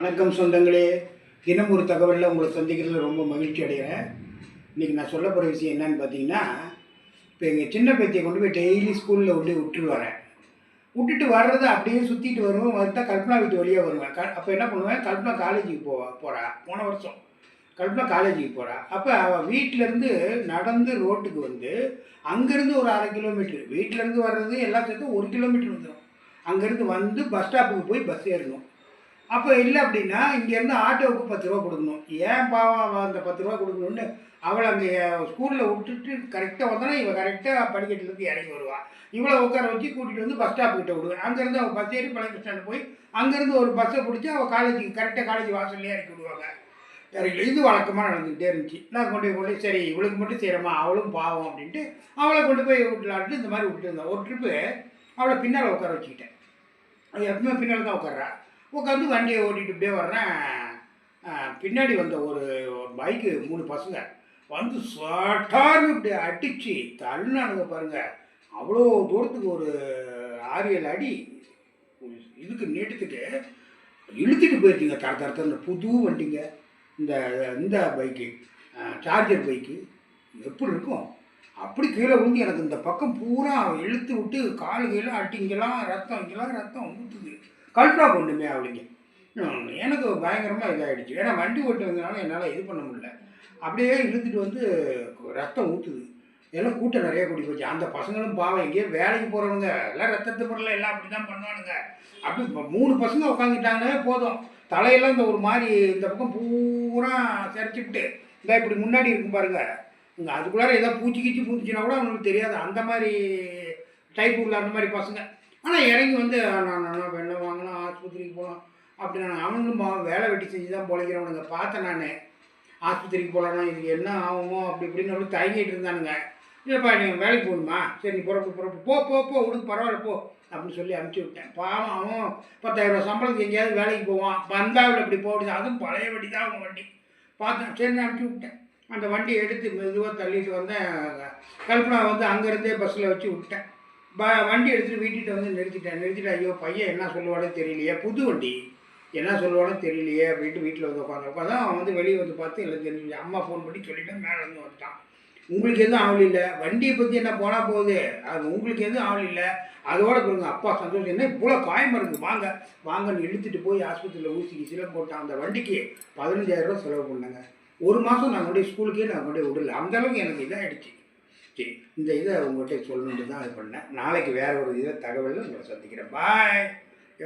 வணக்கம் சொந்தங்களே, தினம் ஒரு தகவலில் உங்களை சந்திக்கிறதுல ரொம்ப மகிழ்ச்சி அடைகிறேன். இன்றைக்கி நான் சொல்ல போகிற விஷயம் என்னன்னு பார்த்தீங்கன்னா, இப்போ எங்கள் சின்ன பேத்தியை கொண்டு போய் டெய்லி ஸ்கூலில் விட்டுட்டு வரேன். விட்டுட்டு வர்றதை அப்படியே சுற்றிட்டு வருவேன். வந்து கல்பனா வீட்டு வழியாக வருவேன். அப்போ என்ன பண்ணுவேன், கல்பனா காலேஜுக்கு போகிறா. போன வருஷம் கல்பனா காலேஜுக்கு போகிறா. அப்போ அவள் வீட்டிலேருந்து நடந்து ரோட்டுக்கு வந்து அங்கேருந்து ஒரு 1/2 கிலோமீட்ரு, வீட்டிலேருந்து வர்றது எல்லாம் சேர்த்து 1 கிலோமீட்டர் வந்துடும். அங்கேருந்து வந்து பஸ் ஸ்டாப்புக்கு போய் பஸ் ஏறணும். அப்போ இல்லை அப்படின்னா இங்கேருந்து ஆட்டோவுக்கு 10 ரூபா கொடுக்கணும். ஏன் பாவம் அவள் அந்த 10 ரூபா கொடுக்கணுன்னு அவளை அங்கே ஸ்கூலில் விட்டுட்டு கரெக்டாக வந்தோன்னா இவள் கரெக்டாக படிக்கட்டுலேருந்து இறங்கி வருவாள். இவளை உட்கார வச்சு கூட்டிகிட்டு வந்து பஸ் ஸ்டாப்புக்கிட்ட விடுவேன். அங்கேருந்து அவள் பஸ் ஏறி பழைய பஸ் ஸ்டாண்டு போய் அங்கேருந்து ஒரு பஸ்ஸை பிடிச்சி அவள் காலேஜுக்கு கரெக்டாக காலேஜ் வாசல்லே இறக்கி விடுவாங்க. இது வழக்கமாக நடந்துக்கிட்டே இருந்துச்சு. நான் கொண்டு சரி இவளுக்கு மட்டும் செய்கிறோமா, அவளும் பாவம் அப்படின்ட்டு அவளை கொண்டு போய் விட்டுலான்ட்டு இந்த மாதிரி விட்டுருந்தேன். ஒரு ட்ரிப்பு அவளை பின்னால் உட்கார வச்சுக்கிட்டேன். அது எப்பவுமே பின்னால் தான் உட்கார்றா. உட்காந்து வண்டியை ஓட்டிகிட்டு இப்படியே வர்றேன். பின்னாடி வந்த ஒரு பைக்கு 3 பசங்க வந்து சட்டார்னு இப்படி அடித்து தள்ளினானுங்க பாருங்கள். அவ்வளோ தூரத்துக்கு ஒரு 6-7 அடி இதுக்கு நீட்டத்துக்கு இழுத்துட்டு போயிருக்கீங்க. தரத்தரத்த இந்த புது வண்டிங்க, இந்த இந்த பைக்கு சார்ஜர் பைக்கு எப்படி இருக்கும் அப்படி கீழே விழுந்து எனக்கு இந்த பக்கம் பூரா இழுத்து விட்டு காலு கீழே இங்கெல்லாம் ரத்தம் ஊற்றுது. கல்பனா கொண்டுமே அவளுங்க. எனக்கு பயங்கரமாக இதாகிடுச்சு. ஏன்னா வண்டி ஓட்டு வந்ததுனால என்னால் இது பண்ண முடியல. அப்படியே இழுத்துட்டு வந்து ரத்தம் ஊற்றுது. எல்லாம் கூட்டம் நிறையா கூட்டி போச்சு. அந்த பசங்களும் பாவம் எங்கேயோ வேலைக்கு போகிறவங்க எல்லாம் ரத்தத்து பொருள் எல்லாம் அப்படி தான் பண்ணுவானுங்க. அப்படி 3 பசங்க உட்காந்துட்டாங்கன்னே போதும், தலையெல்லாம் இந்த ஒரு மாதிரி இந்த பக்கம் பூரா சரிச்சுக்கிட்டு இந்த இப்படி முன்னாடி இருக்கும் பாருங்க. இங்கே அதுக்குள்ளார ஏதாவது பூச்சி பூச்சின்னா கூட அவங்களுக்கு தெரியாது. அந்த மாதிரி டைப் உள்ள அந்த மாதிரி பசங்க. ஆனால் இறங்கி வந்து நான் வெள்ளம் வாங்கினா ஆஸ்பத்திரிக்கு போகலாம் அப்படி நான் அவங்களும் வேலை வெட்டி செஞ்சு தான் பொழைக்கிறவனுங்க பார்த்தேன். நான் ஆஸ்பத்திரிக்கு போகலான்னா இதுக்கு என்ன ஆகுமோ அப்படி இப்படின்னு சொல்லி தயங்கிட்டு இருந்தானுங்க. இல்லைப்பா நீங்கள் வேலைக்கு போகணுமா, சரி நீ புறப்பு போ உனக்கு பரவாயில்ல போ அப்படின்னு சொல்லி அனுப்பிச்சி விட்டேன். பாவம் அவன் 10,000 ரூபா சம்பளத்துக்கு எங்கேயாவது வேலைக்கு போவான். வந்தாவில் இப்படி போடுது, அதுவும் பழைய வண்டி தான் அவங்க வண்டி. பார்த்தேன், சரி அனுப்பிச்சி விட்டேன். அந்த வண்டியை எடுத்து மெதுவாக தள்ளிட்டு வந்தேன். கல்பனா வந்து அங்கேருந்தே பஸ்ஸில் வச்சு விட்டேன். வண்டி எடுத்துகிட்டு வீட்டுகிட்ட வந்து நிறுத்திட்டேன். ஐயோ பையன் என்ன சொல்லுவானே தெரியலையே, புது வண்டி என்ன சொல்லுவானே தெரியலையே அப்படின்ட்டு வீட்டில் வந்து உட்காந்து அவன் வந்து வெளியே வந்து பார்த்து எல்லாம் தெரிஞ்சு அம்மா ஃபோன் பண்ணி சொல்லிவிட்டேன். மேலே வந்து வந்துட்டான். உங்களுக்கு எதுவும் ஆவல் இல்லை, வண்டியை பற்றி என்ன போனால் போகுது, அது உங்களுக்கு எதுவும் ஆவல் இல்லை, அதோட சொல்லுங்க அப்பா சந்தோஷம். என்ன இவ்வளோ காயம் இருக்குது, வாங்கன்னு இழுத்துட்டு போய் ஆஸ்பத்திரியில் ஊசிக்கு சிலம் போட்டான். அந்த வண்டிக்கு 15,000 ரூபா செலவு பண்ணேங்க. 1 மாதம் நான் கொண்டு ஸ்கூலுக்கே நான் கொண்டு விடல. அந்தளவுக்கு எனக்கு இதாகிடுச்சு. சரி, இந்த இதை உங்கள்கிட்ட சொல்லணுன்ட்டு தான் இது பண்ணேன். நாளைக்கு வேறு ஒரு தகவலில் உங்களை சந்திக்கிறேன். பாய்.